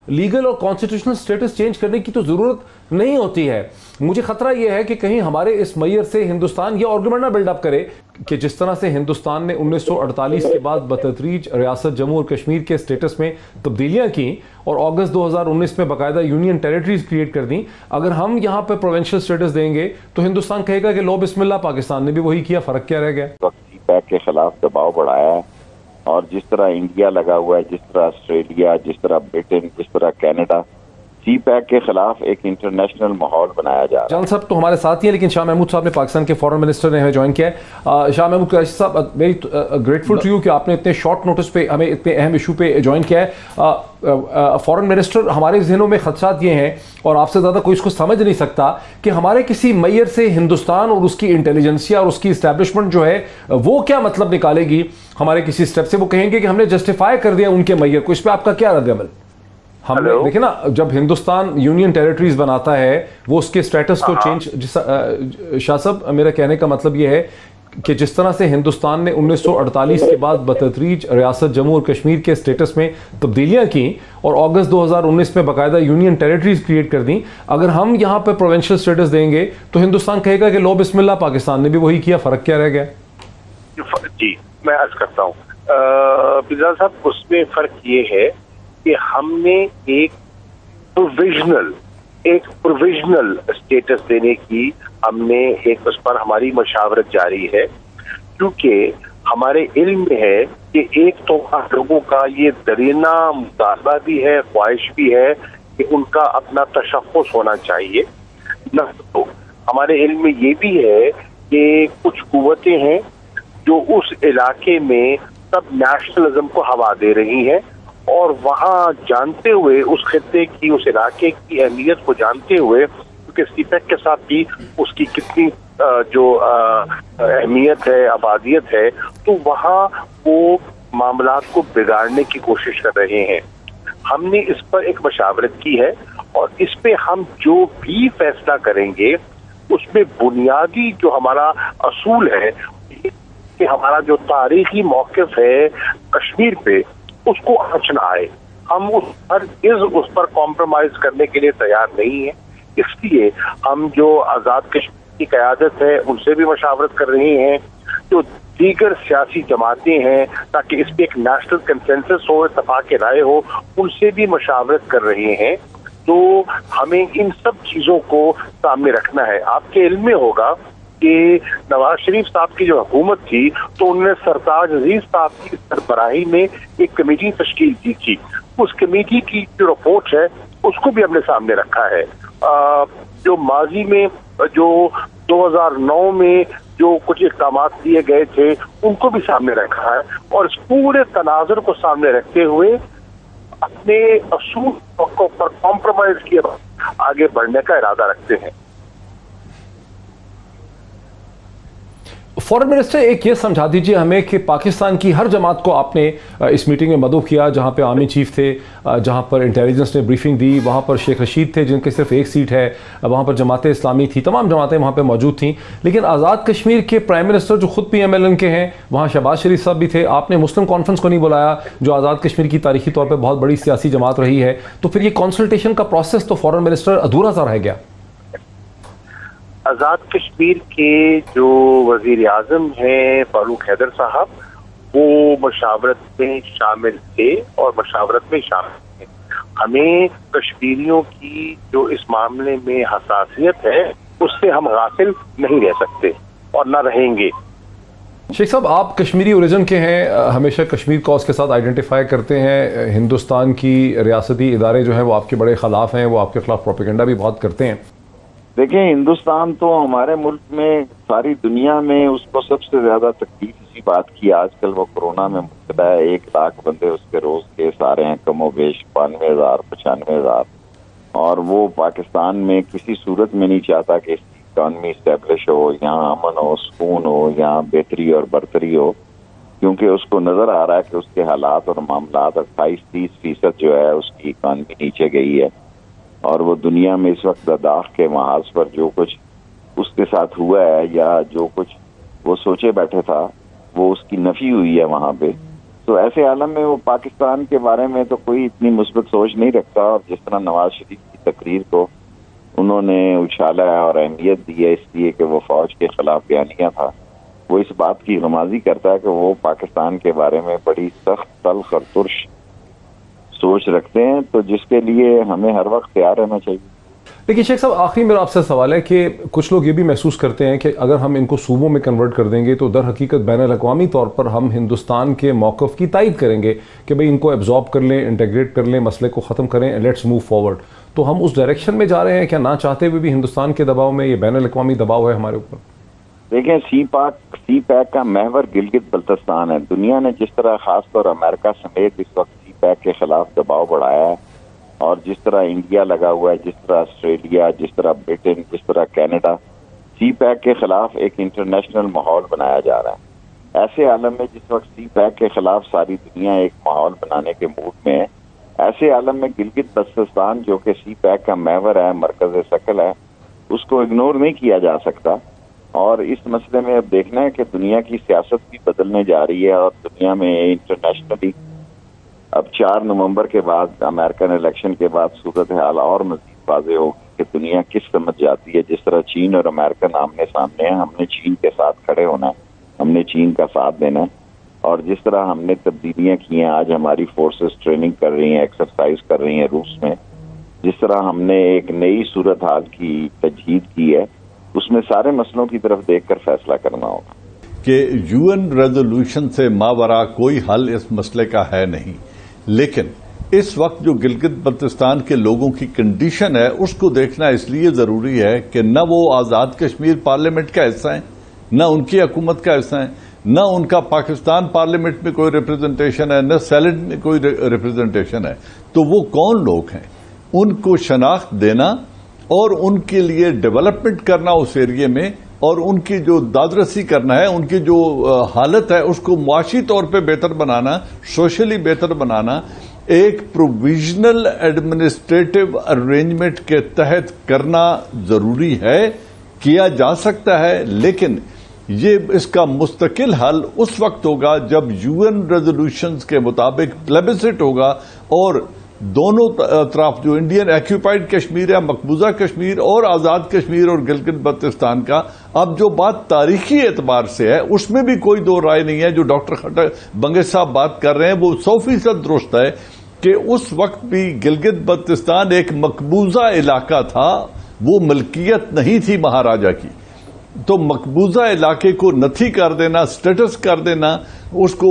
Legal और constitutional status change करने की तो ज़रूरत नहीं होती है। मुझे ख़तरा यह है कि कहीं हमारे इस मैयर से हिंदुस्तान ये आर्गुमेंट ना बिल्डअप करे कि जिस तरह से हिंदुस्तान ने 1948 के बाद बतदरीज रियासत जम्मू और कश्मीर के स्टेटस में तब्दीलियाँ की और अगस्त 2019 में बाकायदा यूनियन टेरिटरीज क्रिएट कर दी, अगर हम यहाँ पर प्रोविंशियल स्टेटस देंगे तो हिंदुस्तान कहेगा कि लो बिस्मिल्लाह, पाकिस्तान ने भी वही किया, फ़र्क क्या रह गया। पैक के खिलाफ दबाव बढ़ाया है और जिस तरह इंडिया लगा हुआ है, जिस तरह ऑस्ट्रेलिया, जिस तरह ब्रिटेन, जिस तरह कनाडा, सी पैक के खिलाफ एक इंटरनेशनल माहौल बनाया जा रहा है। जान साहब तो हमारे साथ ही है, लेकिन शाह महमूद साहब ने, पाकिस्तान के फॉरेन मिनिस्टर ने हमें ज्वाइन किया है। शाह महमूद कुरैशी साहब, वेरी ग्रेटफुल टू यू कि आपने इतने शॉर्ट नोटिस पे हमें इतने अहम इशू पे ज्वाइन किया है। फॉरेन मिनिस्टर, हमारे जहनों में खदशात ये हैं और आपसे ज़्यादा कोई इसको समझ नहीं सकता कि हमारे किसी मैयर से हिंदुस्तान और उसकी इंटेलिजेंसिया और उसकी इस्टेब्लिशमेंट जो है वो क्या मतलब निकालेगी हमारे किसी स्टेप से। वो कहेंगे कि हमने जस्टिफाई कर दिया उनके मैयर को। इस पर आपका क्या रद्द-ए-अमल? हमने देखिए ना, जब हिंदुस्तान यूनियन टेरिटरीज बनाता है वो उसके स्टेटस को चेंज, शाह साहब मेरा कहने का मतलब ये है कि जिस तरह से हिंदुस्तान ने 1948 के बाद बतदरीज रियासत जम्मू और कश्मीर के स्टेटस में तब्दीलियाँ की और अगस्त 2019 में बाकायदा यूनियन टेरिटरीज क्रिएट कर दी, अगर हम यहाँ पर प्रोविंशियल स्टेटस देंगे तो हिंदुस्तान कहेगा कि लो बिस्मिल्लाह, पाकिस्तान ने भी वही किया, फ़र्क क्या रह गया। जी मैं अर्ज करता हूँ बिलाल साहब, उसमें फ़र्क ये है कि हमने एक प्रोविजनल स्टेटस देने की हमने एक उस पर हमारी मशावरत जारी है, क्योंकि हमारे इल्म में है कि एक तो लोगों का ये दरीना मुतालबा भी है, ख्वाहिश भी है कि उनका अपना तशख़्ख़ुस होना चाहिए। न तो हमारे इल्म में ये भी है कि कुछ कुव्वतें हैं जो उस इलाके में सब नेशनलिज्म को हवा दे रही हैं और वहाँ जानते हुए उस खित्ते की, उस इलाके की अहमियत को जानते हुए, क्योंकि सीपैक के साथ भी उसकी कितनी जो अहमियत है, आबादियत है, तो वहाँ वो मामलात को बिगाड़ने की कोशिश कर रहे हैं। हमने इस पर एक मशावरत की है और इस पे हम जो भी फैसला करेंगे उसमें बुनियादी जो हमारा असूल है कि हमारा जो तारीखी मौक़िफ़ है कश्मीर पे, उसको आँच न आए। हम उस पर कॉम्प्रोमाइज करने के लिए तैयार नहीं है। इसलिए हम जो आज़ाद कश्मीर की क़यादत है उनसे भी मशावरत कर रहे हैं, जो दीगर सियासी जमातें हैं, ताकि इस पर एक नेशनल कंसेंसस हो, इत्तेफाक राय हो, उनसे भी मशावरत कर रहे हैं। तो हमें इन सब चीज़ों को सामने रखना है। आपके इल्म में होगा कि नवाज शरीफ साहब की जो हुकूमत थी तो उन्होंने सरताज अजीज साहब की सरबराही में एक कमेटी तश्कील की थी। उस कमेटी की जो रिपोर्ट है उसको भी हमने सामने रखा है। जो माजी में जो 2009 में जो कुछ इक़दाम दिए गए थे उनको भी सामने रखा है और इस पूरे तनाज़ुर को सामने रखते हुए अपने असूल को पर कॉम्प्रोमाइज किए आगे बढ़ने का इरादा रखते हैं। फॉरेन मिनिस्टर, एक ये समझा दीजिए हमें कि पाकिस्तान की हर जमात को आपने इस मीटिंग में मदऊ किया, जहाँ पे आर्मी चीफ थे, जहाँ पर इंटेलिजेंस ने ब्रीफिंग दी, वहाँ पर शेख रशीद थे जिनके सिर्फ एक सीट है, वहाँ पर जमात इस्लामी थी, तमाम जमातें वहाँ पे मौजूद थीं। लेकिन आज़ाद कश्मीर के प्राइम मिनिस्टर जो खुद PMLN के हैं, वहाँ शहबाज शरीफ साहब भी थे। आपने मुस्लिम कॉन्फ्रेंस को नहीं बुलाया जो आज़ाद कश्मीर की तारीखी तौर पर बहुत बड़ी सियासी जमात रही है। तो फिर ये कंसल्टेशन का प्रोसेस तो फॉरेन मिनिस्टर अधूरा सा रह गया। आज़ाद कश्मीर के जो वज़ीर आज़म हैं फारूक हैदर साहब, वो मशावरत में शामिल थे और मशावरत में शामिल हैं। हमें कश्मीरियों की जो इस मामले में हसासियत है उससे हम गाफिल नहीं रह सकते और न रहेंगे। शेख साहब, आप कश्मीरी ओरिजिन के हैं, हमेशा कश्मीर कॉज के साथ आइडेंटिफाई करते हैं। हिंदुस्तान की रियासती इदारे जो हैं वो आपके बड़े ख़िलाफ़ हैं, वो आपके ख़िलाफ़ प्रोपेगेंडा भी बहुत करते हैं। देखिए, हिंदुस्तान तो हमारे मुल्क में, सारी दुनिया में उसको सबसे ज्यादा तकलीफ इसी बात की आजकल वो कोरोना में मुब्तला है। 1 लाख बंदे उसके रोज केस आ रहे हैं, कमो बेश 92,000 95,000, और वो पाकिस्तान में किसी सूरत में नहीं चाहता कि इसकी इकॉनमी इस्टेब्लिश हो, यहाँ अमन हो, सुकून हो, यहाँ बेहतरी और बरतरी हो, क्योंकि उसको नजर आ रहा है कि उसके हालात और मामलात 28-30% जो है उसकी इकॉनमी नीचे गई है। और वो दुनिया में इस वक्त लद्दाख के महाज पर जो कुछ उसके साथ हुआ है या जो कुछ वो सोचे बैठे था वो उसकी नफी हुई है वहाँ पे। تو ایسے عالم میں وہ پاکستان کے بارے میں تو کوئی اتنی مثبت سوچ نہیں رکھتا، اور جس طرح نواز شریف کی تقریر کو انہوں نے اچھالا ہے اور اہمیت دی ہے اس لیے کہ وہ فوج کے خلاف بیانیہ تھا، وہ اس بات کی غمازی کرتا ہے کہ وہ پاکستان کے بارے میں بڑی سخت تلخ اور ترش سوچ رکھتے ہیں، تو جس کے لیے ہمیں ہر وقت تیار رہنا چاہیے۔ لیکن شیخ صاحب آخری میرا آپ سے سوال ہے کہ کچھ لوگ یہ بھی محسوس کرتے ہیں کہ اگر ہم ان کو صوبوں میں کنورٹ کر دیں گے تو در حقیقت بین الاقوامی طور پر ہم ہندوستان کے موقف کی تائید کریں گے کہ بھئی ان کو ایبزارب کر لیں، انٹیگریٹ کر لیں، مسئلے کو ختم کریں، لیٹس موو فارورڈ۔ تو ہم اس ڈائریکشن میں جا رہے ہیں کیا نہ چاہتے ہوئے بھی ہندوستان کے دباؤ میں؟ یہ بین الاقوامی دباؤ ہے ہمارے اوپر۔ دیکھیں سی پیک کا محور گلگت بلتستان ہے۔ دنیا نے جس طرح خاص طور امریکہ سمیت اس وقت سی پیک کے خلاف دباؤ بڑھایا ہے، اور جس طرح انڈیا لگا ہوا ہے، جس طرح آسٹریلیا، جس طرح برٹن، جس طرح کینیڈا سی پیک کے خلاف ایک انٹرنیشنل ماحول بنایا جا رہا ہے۔ ایسے عالم میں جس وقت سی پیک کے خلاف ساری دنیا ایک ماحول بنانے کے موڈ میں ہے، ایسے عالم میں گلگت بلتستان جو کہ سی پیک کا محور ہے، مرکز ثقل ہے، اس کو اگنور نہیں کیا جا سکتا۔ اور اس مسئلے میں اب دیکھنا ہے کہ دنیا کی سیاست بھی بدلنے جا رہی ہے، اور دنیا میں انٹرنیشنلی اب 4 نومبر کے بعد امریکن الیکشن کے بعد صورتحال اور مزید واضح ہوگی کہ دنیا کس سمجھ جاتی ہے۔ جس طرح چین اور امریکن آمنے سامنے ہیں، ہم نے چین کے ساتھ کھڑے ہونا ہے، ہم نے چین کا ساتھ دینا ہے، اور جس طرح ہم نے تبدیلیاں کی ہیں، آج ہماری فورسز ٹریننگ کر رہی ہیں، ایکسرسائز کر رہی ہیں روس میں، جس طرح ہم نے ایک نئی صورتحال کی تجدید کی ہے، اس میں سارے مسئلوں کی طرف دیکھ کر فیصلہ کرنا ہوگا کہ UN ریزولوشن سے ماورا کوئی حل اس مسئلے کا ہے نہیں، لیکن اس وقت جو گلگت بلتستان کے لوگوں کی کنڈیشن ہے اس کو دیکھنا اس لیے ضروری ہے کہ نہ وہ آزاد کشمیر پارلیمنٹ کا حصہ ہیں، نہ ان کی حکومت کا حصہ ہیں، نہ ان کا پاکستان پارلیمنٹ میں کوئی ریپرزنٹیشن ہے، نہ سینٹ میں کوئی ریپرزنٹیشن ہے۔ تو وہ کون لوگ ہیں؟ ان کو شناخت دینا اور ان کے لیے ڈیولپمنٹ کرنا اس ایریے میں، اور ان کی جو دادرسی کرنا ہے، ان کی جو حالت ہے اس کو معاشی طور پہ بہتر بنانا، سوشلی بہتر بنانا، ایک پروویژنل ایڈمنسٹریٹو ارینجمنٹ کے تحت کرنا ضروری ہے، کیا جا سکتا ہے، لیکن یہ اس کا مستقل حل اس وقت ہوگا جب UN ریزولوشنز کے مطابق پلیبسٹ ہوگا، اور دونوں طرف جو انڈین ایکوپائڈ کشمیر ہے، مقبوضہ کشمیر، اور آزاد کشمیر اور گلگت بلتستان کا، اب جو بات تاریخی اعتبار سے ہے اس میں بھی کوئی دو رائے نہیں ہے۔ جو ڈاکٹر بنگے صاحب بات کر رہے ہیں وہ 100% درست ہے کہ اس وقت بھی گلگت بلتستان ایک مقبوضہ علاقہ تھا، وہ ملکیت نہیں تھی مہاراجا کی۔ تو مقبوضہ علاقے کو نتھی کر دینا، سٹیٹس کر دینا، اس کو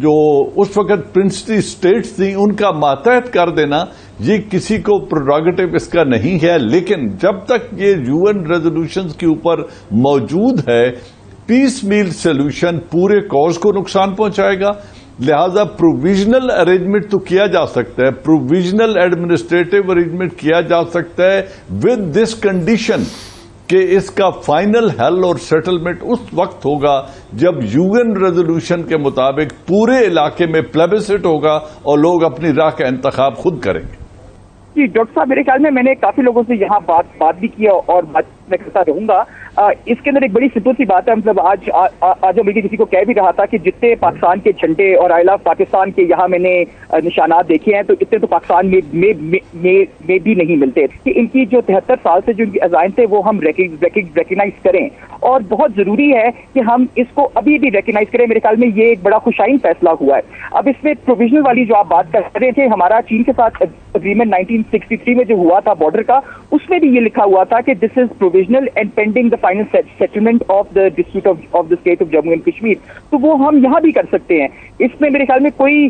جو اس وقت پرنسلی سٹیٹس تھیں ان کا ماتحت کر دینا، یہ کسی کو پروگیٹو اس کا نہیں ہے۔ لیکن جب تک یہ UN ریزولوشنز کے اوپر موجود ہے، پیس میل سولوشن پورے کاز کو نقصان پہنچائے گا، لہذا پروویژنل ارینجمنٹ تو کیا جا سکتا ہے، پروویژنل ایڈمنسٹریٹو ارینجمنٹ کیا جا سکتا ہے ود دس کنڈیشن کہ اس کا فائنل حل اور سیٹلمنٹ اس وقت ہوگا جب UN ریزولوشن کے مطابق پورے علاقے میں پلیبسٹ ہوگا اور لوگ اپنی راہ کا انتخاب خود کریں گے۔ جی ڈاکٹر صاحب، میرے خیال میں نے کافی لوگوں سے یہاں بات بھی کی اور بات میں کرتا رہوں گا۔ اس کے اندر ایک بڑی سمپل سی بات ہے، مطلب آج بلکہ کسی کو کہہ بھی رہا تھا کہ جتنے پاکستان کے جھنڈے اور آئی لو پاکستان کے یہاں میں نے نشانات دیکھے ہیں تو اتنے تو پاکستان میں بھی نہیں ملتے، کہ ان کی جو 73 سال سے جو ان کی عزائم تھے وہ ہم ریکگنائز کریں، اور بہت ضروری ہے کہ ہم اس کو ابھی بھی ریکگنائز کریں۔ میرے خیال میں یہ ایک بڑا خوشائن فیصلہ ہوا ہے۔ اب اس میں پروویژنل والی جو آپ بات کر رہے تھے، ہمارا چین کے ساتھ اگریمنٹ 1963 میں جو ہوا تھا بارڈر کا، اس میں بھی یہ لکھا ہوا تھا کہ this is provisional and pending the final settlement of the dispute of the state of Jammu and Kashmir. تو وہ ہم یہاں بھی کر سکتے ہیں، اس میں میرے خیال میں کوئی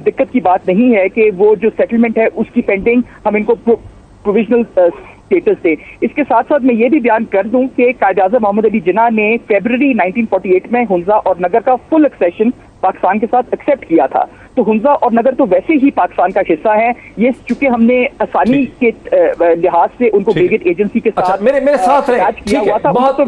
دقت کی بات نہیں ہے کہ وہ جو سیٹلمنٹ ہے اس کی پینڈنگ ہم ان کو پروویژنل اسٹیٹس دے۔ اس کے ساتھ ساتھ میں یہ بھی بیان کر دوں کہ قائد اعظم محمد علی جناح نے فیبرری 1948 میں ہنزا اور نگر کا فل ایکسیشن پاکستان کے ساتھ ایکسیپٹ کیا تھا۔ تو ہنزا اور نگر تو ویسے ہی پاکستان کا حصہ ہے، یہ چونکہ ہم نے آسانی کے لحاظ سے ان کو بریگیڈ ایجنسی کے ساتھ میرے ساتھ رہے، بہت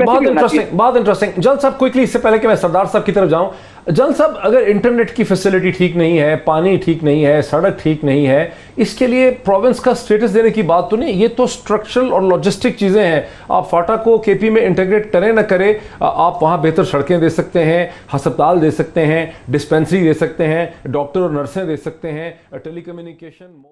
انٹرسٹنگ۔ جلد صاحب کوئکلی، اس سے پہلے کہ میں سردار صاحب کی طرف جاؤں، जनरल साहब, अगर इंटरनेट की फैसिलिटी ठीक नहीं है, पानी ठीक नहीं है, सड़क ठीक नहीं है, इसके लिए प्रोविंस का स्टेटस देने की बात तो नहीं, ये तो स्ट्रक्चरल और लॉजिस्टिक चीज़ें हैं। आप फाटा को केपी में इंटीग्रेट करें ना करें, आप वहाँ बेहतर सड़कें दे सकते हैं, अस्पताल दे सकते हैं, डिस्पेंसरी दे सकते हैं, डॉक्टर और नर्सें दे सकते हैं, टेलीकम्युनिकेशन